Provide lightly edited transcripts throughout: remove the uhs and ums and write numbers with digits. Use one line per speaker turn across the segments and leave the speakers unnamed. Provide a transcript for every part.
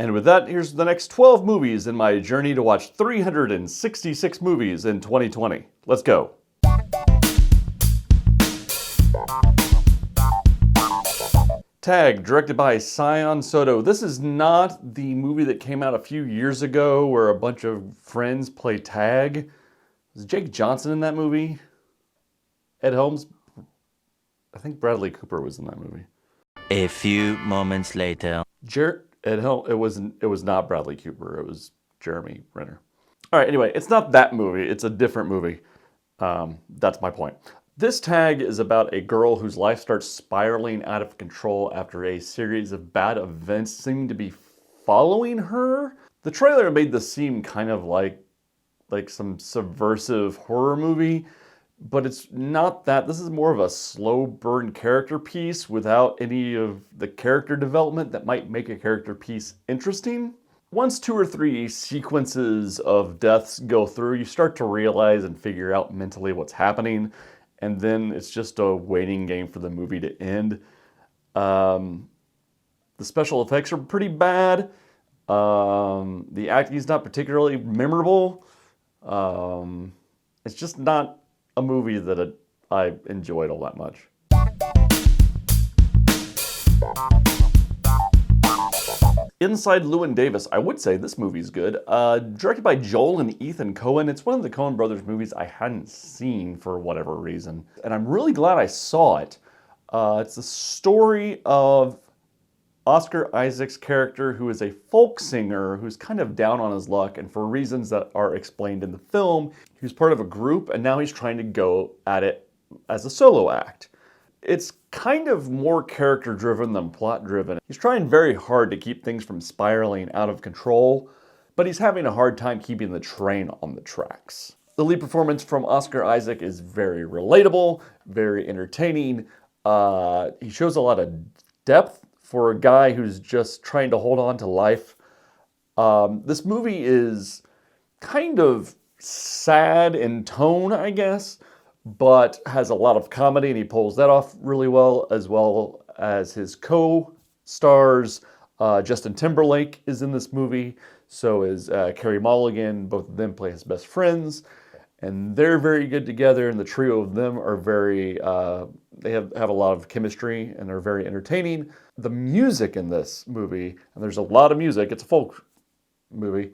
And with that, here's the next 12 movies in my journey to watch 366 movies in 2020. Let's go. Tag, directed by Sion Soto. This is not the movie that came out a few years ago where a bunch of friends play tag. Was Jake Johnson in that movie? Ed Helms? I think Bradley Cooper was in that movie.
A few moments later.
Ed Helms, it was not Bradley Cooper, it was Jeremy Renner. All right, anyway, it's not that movie, it's a different movie. That's my point. This tag is about a girl whose life starts spiraling out of control after a series of bad events seem to be following her. The trailer made this seem kind of like some subversive horror movie, but it's not that. This is more of a slow burn character piece without any of the character development that might make a character piece interesting. Once 2 or 3 sequences of deaths go through, you start to realize and figure out mentally what's happening, and then it's just a waiting game for the movie to end. The special effects are pretty bad. The acting is not particularly memorable. It's just not a movie that I enjoyed all that much. Inside Llewyn Davis, I would say this movie's good. Directed by Joel and Ethan Coen. It's one of the Coen brothers movies I hadn't seen for whatever reason. And I'm really glad I saw it. It's the story of Oscar Isaac's character, who is a folk singer who's kind of down on his luck, and for reasons that are explained in the film, he was part of a group and now he's trying to go at it as a solo act. It's kind of more character-driven than plot-driven. He's trying very hard to keep things from spiraling out of control, but he's having a hard time keeping the train on the tracks. The lead performance from Oscar Isaac is very relatable, very entertaining. He shows a lot of depth for a guy who's just trying to hold on to life. This movie is kind of sad in tone, I guess, but has a lot of comedy, and he pulls that off really well as his co-stars. Justin Timberlake is in this movie, so is Carey Mulligan. Both of them play his best friends, and they're very good together, and the trio of them are very, they have a lot of chemistry, and they're very entertaining. The music in this movie, and there's a lot of music, it's a folk movie,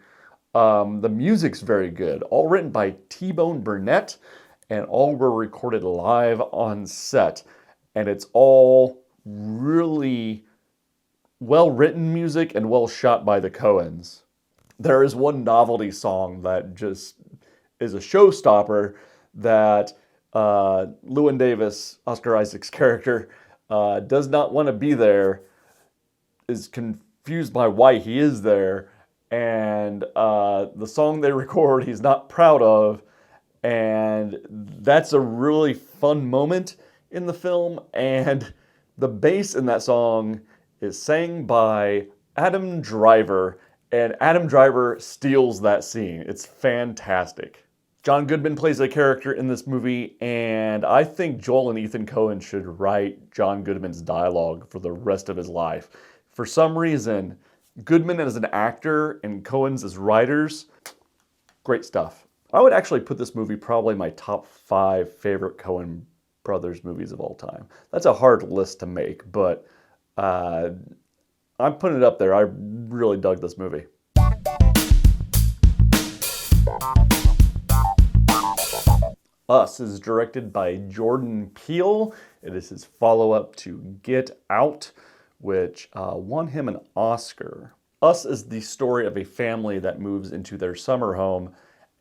the music's very good, all written by T-Bone Burnett, and all were recorded live on set. And it's all really well-written music and well shot by the Coens. There is one novelty song that just is a showstopper that Llewyn Davis, Oscar Isaac's character, does not want to be there, is confused by why he is there, and the song they record he's not proud of. And that's a really fun moment in the film, and the bass in that song is sang by Adam Driver, and Adam Driver steals that scene. It's fantastic. John Goodman plays a character in this movie, and I think Joel and Ethan Coen should write John Goodman's dialogue for the rest of his life. For some reason, Goodman as an actor and Coen's as writers, great stuff. I would actually put this movie probably my top 5 favorite Coen brothers movies of all time. That's a hard list to make, but I'm putting it up there. I really dug this movie. Us is directed by Jordan Peele. It is his follow-up to Get Out, which won him an Oscar. Us is the story of a family that moves into their summer home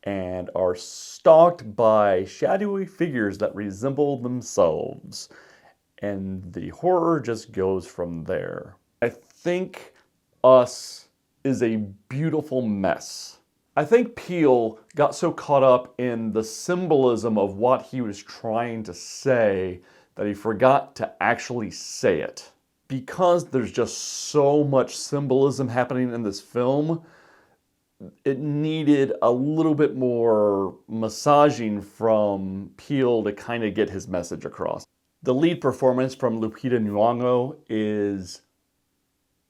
and are stalked by shadowy figures that resemble themselves. And the horror just goes from there. I think Us is a beautiful mess. I think Peele got so caught up in the symbolism of what he was trying to say that he forgot to actually say it. Because there's just so much symbolism happening in this film, it needed a little bit more massaging from Peele to kind of get his message across. The lead performance from Lupita Nyong'o is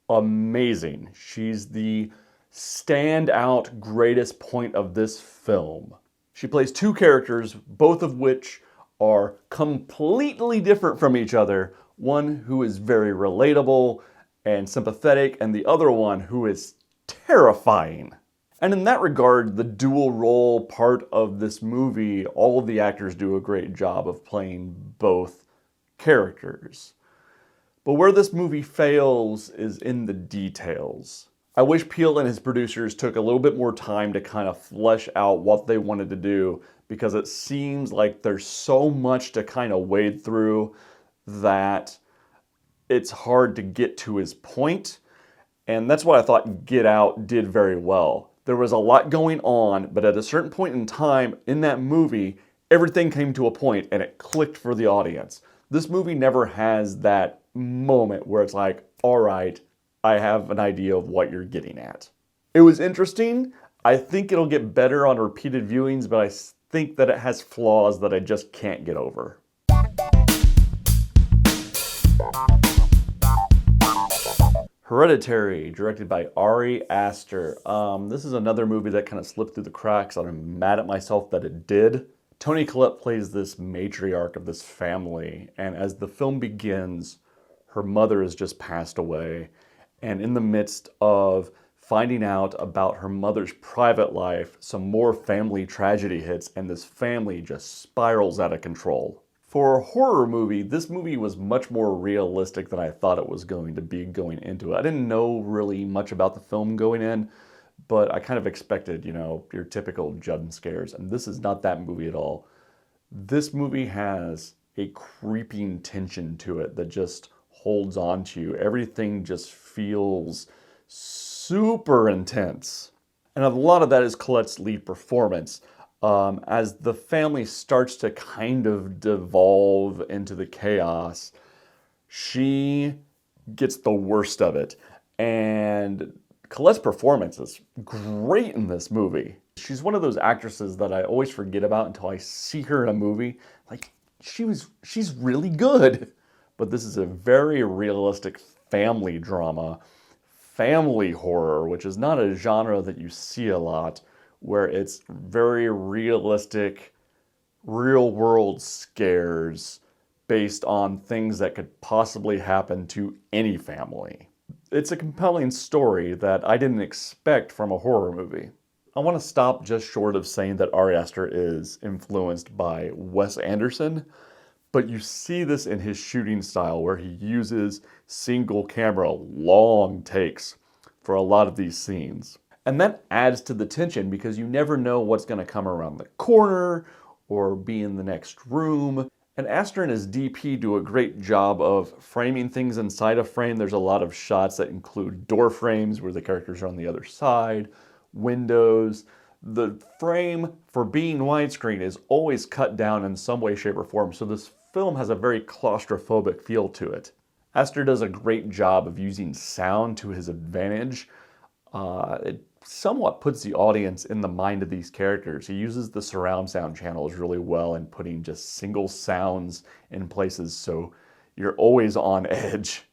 amazing. She's the standout greatest point of this film. She plays two characters, both of which are completely different from each other. One who is very relatable and sympathetic, and the other one who is terrifying. And in that regard, the dual role part of this movie, all of the actors do a great job of playing both characters. But where this movie fails is in the details. I wish Peele and his producers took a little bit more time to kind of flesh out what they wanted to do, because it seems like there's so much to kind of wade through that it's hard to get to his point. And that's what I thought Get Out did very well. There was a lot going on, but at a certain point in time in that movie, everything came to a point and it clicked for the audience. This movie never has that moment where it's like, all right, I have an idea of what you're getting at. It was interesting. I think it'll get better on repeated viewings, but I think that it has flaws that I just can't get over. Hereditary, directed by Ari Aster. This is another movie that kind of slipped through the cracks, and I'm mad at myself that it did. Toni Collette plays this matriarch of this family, and as the film begins, her mother has just passed away. And in the midst of finding out about her mother's private life, some more family tragedy hits, and this family just spirals out of control. For a horror movie, this movie was much more realistic than I thought it was going to be going into it. I didn't know really much about the film going in, but I kind of expected, your typical jump scares, and this is not that movie at all. This movie has a creeping tension to it that just holds on to you. Everything just feels super intense. And a lot of that is Collette's lead performance. As the family starts to kind of devolve into the chaos, she gets the worst of it. And Collette's performance is great in this movie. She's one of those actresses that I always forget about until I see her in a movie. Like, she's really good. But this is a very realistic family drama, family horror, which is not a genre that you see a lot, where it's very realistic, real-world scares based on things that could possibly happen to any family. It's a compelling story that I didn't expect from a horror movie. I want to stop just short of saying that Ari Aster is influenced by Wes Anderson, but you see this in his shooting style where he uses single camera, long takes for a lot of these scenes. And that adds to the tension because you never know what's going to come around the corner or be in the next room. And Aster and his DP do a great job of framing things inside a frame. There's a lot of shots that include door frames where the characters are on the other side, windows. The frame, for being widescreen, is always cut down in some way, shape, or form. So this film has a very claustrophobic feel to it. Aster does a great job of using sound to his advantage. It somewhat puts the audience in the mind of these characters. He uses the surround sound channels really well in putting just single sounds in places so you're always on edge.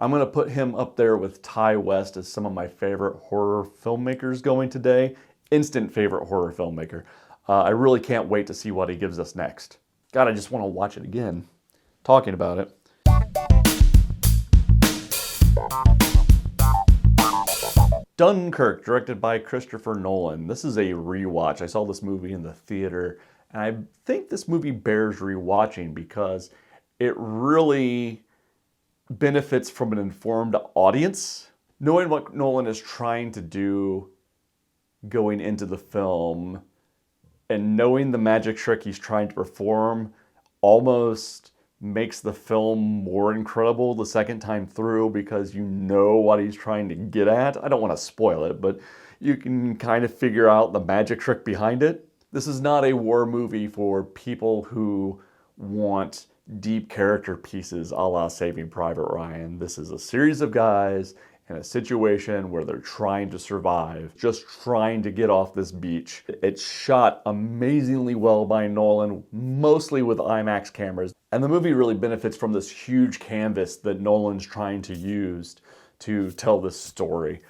I'm going to put him up there with Ty West as some of my favorite horror filmmakers going today. Instant favorite horror filmmaker. I really can't wait to see what he gives us next. God, I just want to watch it again. Talking about it. Dunkirk, directed by Christopher Nolan. This is a rewatch. I saw this movie in the theater, and I think this movie bears rewatching because it really benefits from an informed audience. Knowing what Nolan is trying to do going into the film and knowing the magic trick he's trying to perform almost makes the film more incredible the second time through because you know what he's trying to get at. I don't want to spoil it, but you can kind of figure out the magic trick behind it. This is not a war movie for people who want deep character pieces a la Saving Private Ryan. This is a series of guys in a situation where they're trying to survive, just trying to get off this beach. It's shot amazingly well by Nolan, mostly with IMAX cameras. And the movie really benefits from this huge canvas that Nolan's trying to use to tell this story.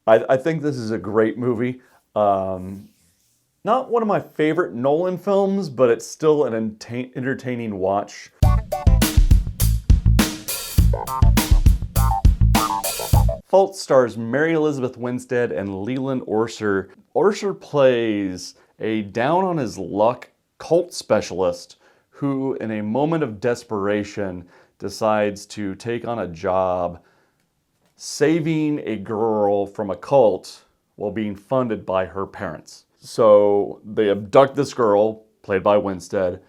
I think this is a great movie. Not one of my favorite Nolan films, but it's still an entertaining watch. Fault stars Mary Elizabeth Winstead and Leland Orser. Orser plays a down-on-his-luck cult specialist who, in a moment of desperation, decides to take on a job saving a girl from a cult while being funded by her parents. So they abduct this girl, played by Winstead,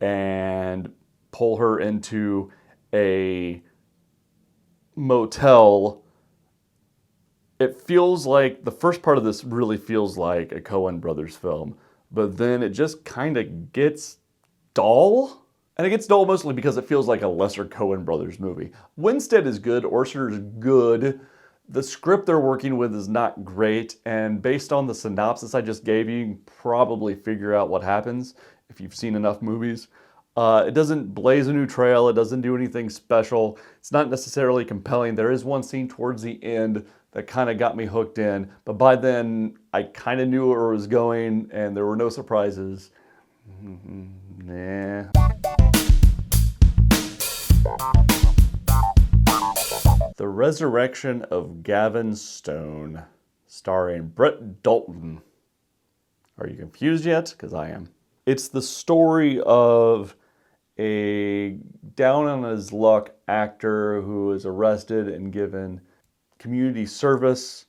and pull her into a motel. It feels like, the first part of this really feels like a Coen Brothers film, but then it just kind of gets dull. And it gets dull mostly because it feels like a lesser Coen Brothers movie. Winstead is good, Orser is good. The script they're working with is not great, and based on the synopsis I just gave you, you can probably figure out what happens if you've seen enough movies. It doesn't blaze a new trail, it doesn't do anything special, it's not necessarily compelling. There is one scene towards the end that kind of got me hooked in, but by then I kind of knew where it was going and there were no surprises. Nah. The Resurrection of Gavin Stone, starring Brett Dalton. Are you confused yet? Because I am. It's the story of a down-on-his-luck actor who is arrested and given community service,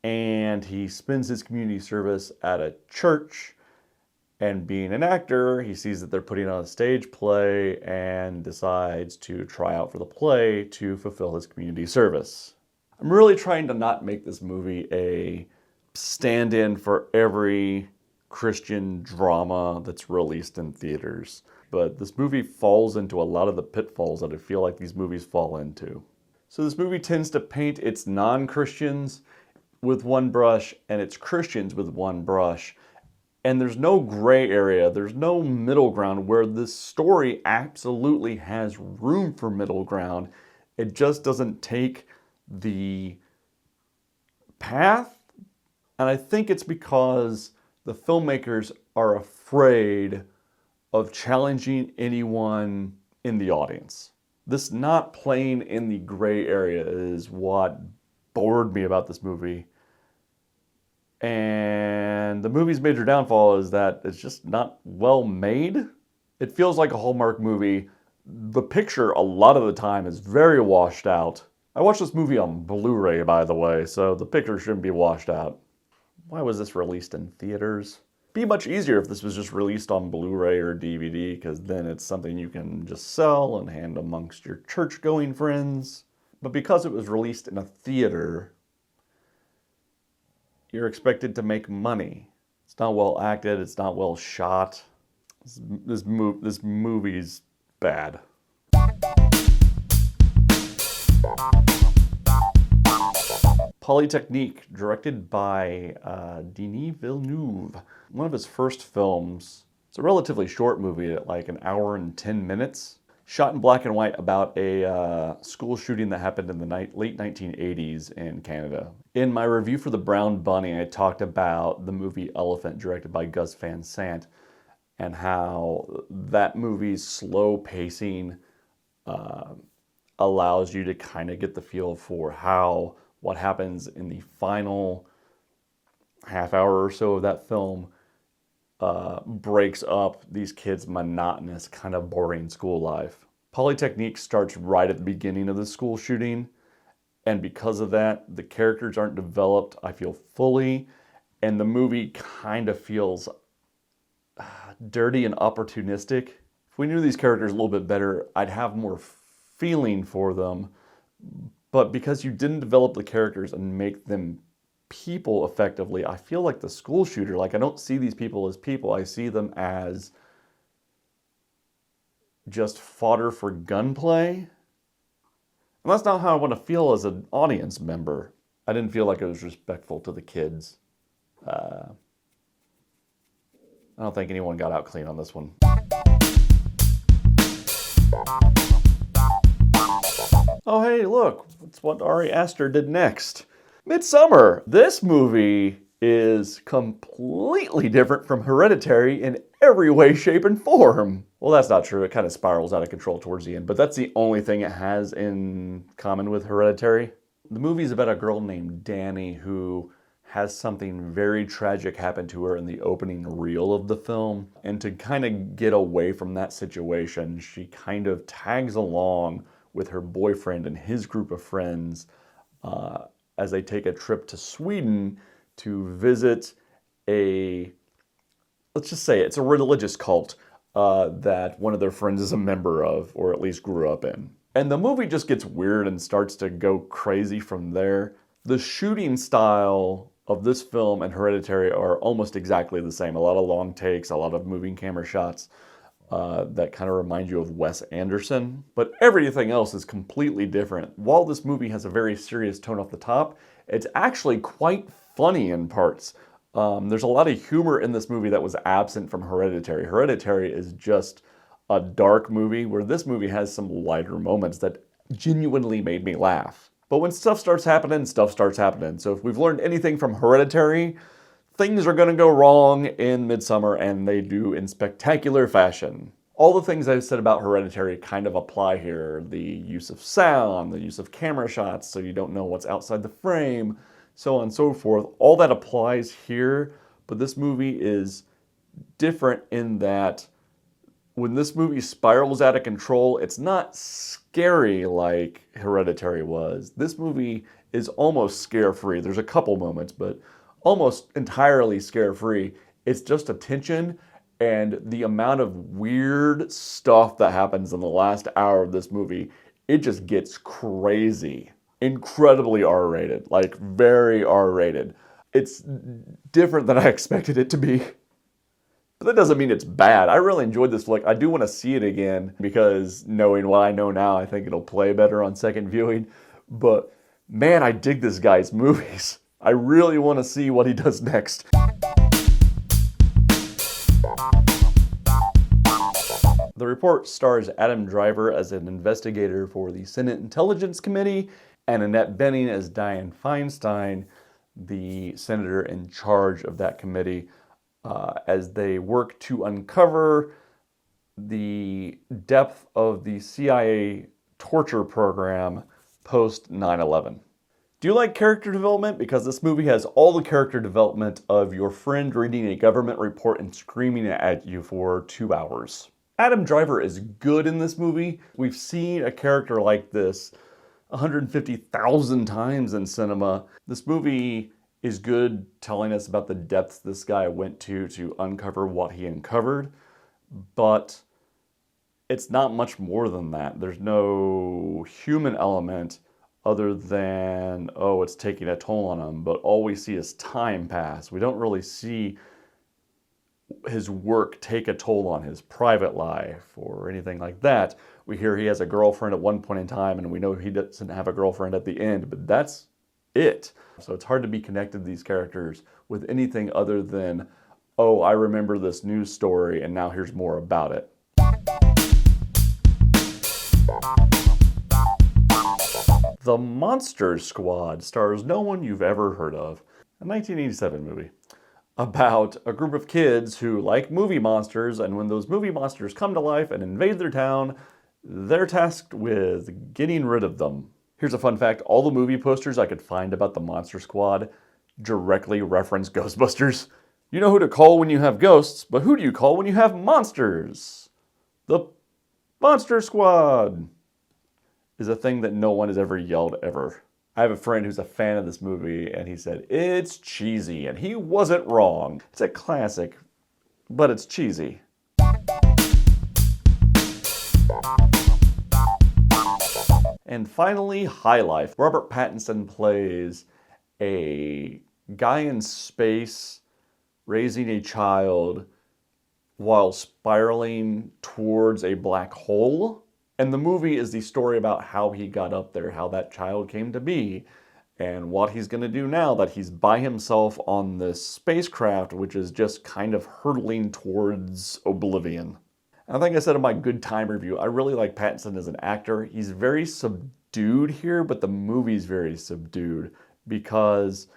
and he spends his community service at a church. And being an actor, he sees that they're putting on a stage play and decides to try out for the play to fulfill his community service. I'm really trying to not make this movie a stand-in for every Christian drama that's released in theaters. But this movie falls into a lot of the pitfalls that I feel like these movies fall into. So this movie tends to paint its non-Christians with one brush and its Christians with one brush. And there's no gray area, there's no middle ground, where this story absolutely has room for middle ground. It just doesn't take the path. And I think it's because the filmmakers are afraid of challenging anyone in the audience. This not playing in the gray area is what bored me about this movie. And the movie's major downfall is that it's just not well made. It feels like a Hallmark movie. The picture, a lot of the time, is very washed out. I watched this movie on Blu-ray, by the way, so the picture shouldn't be washed out. Why was this released in theaters? It'd be much easier if this was just released on Blu-ray or DVD, because then it's something you can just sell and hand amongst your church-going friends. But because it was released in a theater, you're expected to make money. It's not well acted, it's not well shot. This movie's bad. Polytechnique, directed by Denis Villeneuve. One of his first films. It's a relatively short movie at like an hour and 10 minutes. Shot in black and white about a school shooting that happened in the late 1980s in Canada. In my review for The Brown Bunny, I talked about the movie Elephant, directed by Gus Van Sant, and how that movie's slow pacing allows you to kind of get the feel for how what happens in the final half hour or so of that film breaks up these kids' monotonous, kind of boring school life. Polytechnique starts right at the beginning of the school shooting, and because of that, the characters aren't developed, I feel, fully, and the movie kind of feels dirty and opportunistic. If we knew these characters a little bit better, I'd have more feeling for them, but because you didn't develop the characters and make them people effectively, I feel like the school shooter, like I don't see these people as people, I see them as just fodder for gunplay. And that's not how I want to feel as an audience member. I didn't feel like it was respectful to the kids. I don't think anyone got out clean on this one. Oh hey, hey, look, it's what Ari Aster did next. Midsommar. This movie is completely different from Hereditary in every way, shape, and form. Well, that's not true. It kind of spirals out of control towards the end, but that's the only thing it has in common with Hereditary. The movie's about a girl named Danny who has something very tragic happen to her in the opening reel of the film. And to kind of get away from that situation, she kind of tags along with her boyfriend and his group of friends as they take a trip to Sweden to visit let's just say it's a religious cult that one of their friends is a member of, or at least grew up in. And the movie just gets weird and starts to go crazy from there. The shooting style of this film and Hereditary are almost exactly the same. A lot of long takes, a lot of moving camera shots that kind of remind you of Wes Anderson. But everything else is completely different. While this movie has a very serious tone off the top, it's actually quite funny in parts. There's a lot of humor in this movie that was absent from Hereditary. Hereditary is just a dark movie, where this movie has some lighter moments that genuinely made me laugh. But when stuff starts happening, stuff starts happening. So if we've learned anything from Hereditary, things are going to go wrong in Midsommar, and they do in spectacular fashion. All the things I've said about Hereditary kind of apply here. The use of sound, the use of camera shots so you don't know what's outside the frame, so on and so forth. All that applies here, but this movie is different in that when this movie spirals out of control, it's not scary like Hereditary was. This movie is almost scare-free. There's a couple moments, but almost entirely scare-free. It's just a tension, and the amount of weird stuff that happens in the last hour of this movie, it just gets crazy. Incredibly R-rated, like very R-rated. It's different than I expected it to be. But that doesn't mean it's bad. I really enjoyed this flick. I do want to see it again because knowing what I know now, I think it'll play better on second viewing. But man, I dig this guy's movies. I really want to see what he does next. The report stars Adam Driver as an investigator for the Senate Intelligence Committee and Annette Bening as Dianne Feinstein, the senator in charge of that committee, as they work to uncover the depth of the CIA torture program post 9/11. Do you like character development? Because this movie has all the character development of your friend reading a government report and screaming at you for 2 hours. Adam Driver is good in this movie. We've seen a character like this 150,000 times in cinema. This movie is good telling us about the depths this guy went to uncover what he uncovered, but it's not much more than that. There's no human element other than, oh, it's taking a toll on him, but all we see is time pass. We don't really see his work take a toll on his private life or anything like that. We hear he has a girlfriend at one point in time, and we know he doesn't have a girlfriend at the end, but that's it. So it's hard to be connected to these characters with anything other than, oh, I remember this news story and now here's more about it. The Monster Squad stars no one you've ever heard of. A 1987 movie about a group of kids who like movie monsters, and when those movie monsters come to life and invade their town, they're tasked with getting rid of them. Here's a fun fact. All the movie posters I could find about the Monster Squad directly reference Ghostbusters. You know who to call when you have ghosts, but who do you call when you have monsters? The Monster Squad is a thing that no one has ever yelled ever. I have a friend who's a fan of this movie, and he said, it's cheesy, and he wasn't wrong. It's a classic, but it's cheesy. And finally, High Life. Robert Pattinson plays a guy in space raising a child while spiraling towards a black hole. And the movie is the story about how he got up there, how that child came to be, and what he's going to do now that he's by himself on this spacecraft, which is just kind of hurtling towards oblivion. I think I said in my good time review, I really like Pattinson as an actor. He's very subdued subdued here, but the movie's very subdued because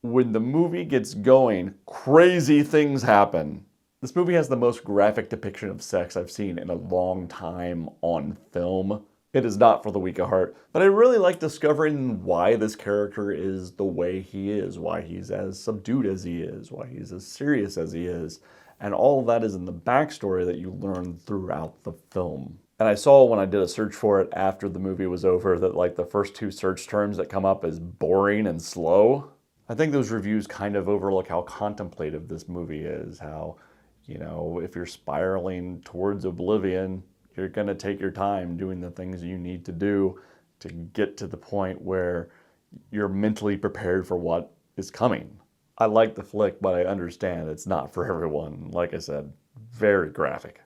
when the movie gets going, crazy things happen. This movie has the most graphic depiction of sex I've seen in a long time on film. It is not for the weak of heart, but I really like discovering why this character is the way he is, why he's as subdued as he is, why he's as serious as he is. And all of that is in the backstory that you learn throughout the film. And I saw when I did a search for it after the movie was over that like the first two search terms that come up is boring and slow. I think those reviews kind of overlook how contemplative this movie is, how, you know, if you're spiraling towards oblivion, you're going to take your time doing the things you need to do to get to the point where you're mentally prepared for what is coming. I like the flick, but I understand it's not for everyone. Like I said, very graphic.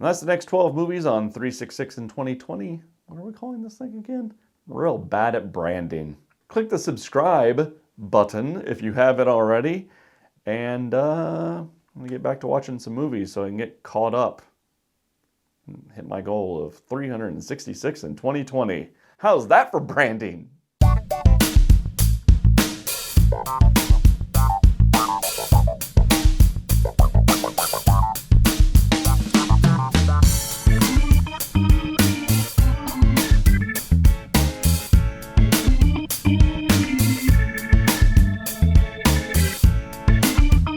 And that's the next 12 movies on 366 in 2020. What are we calling this thing again? I'm real bad at branding. Click the subscribe button if you haven't already. And I'm going to get back to watching some movies so I can get caught up. Hit my goal of 366 in 2020. How's that for branding?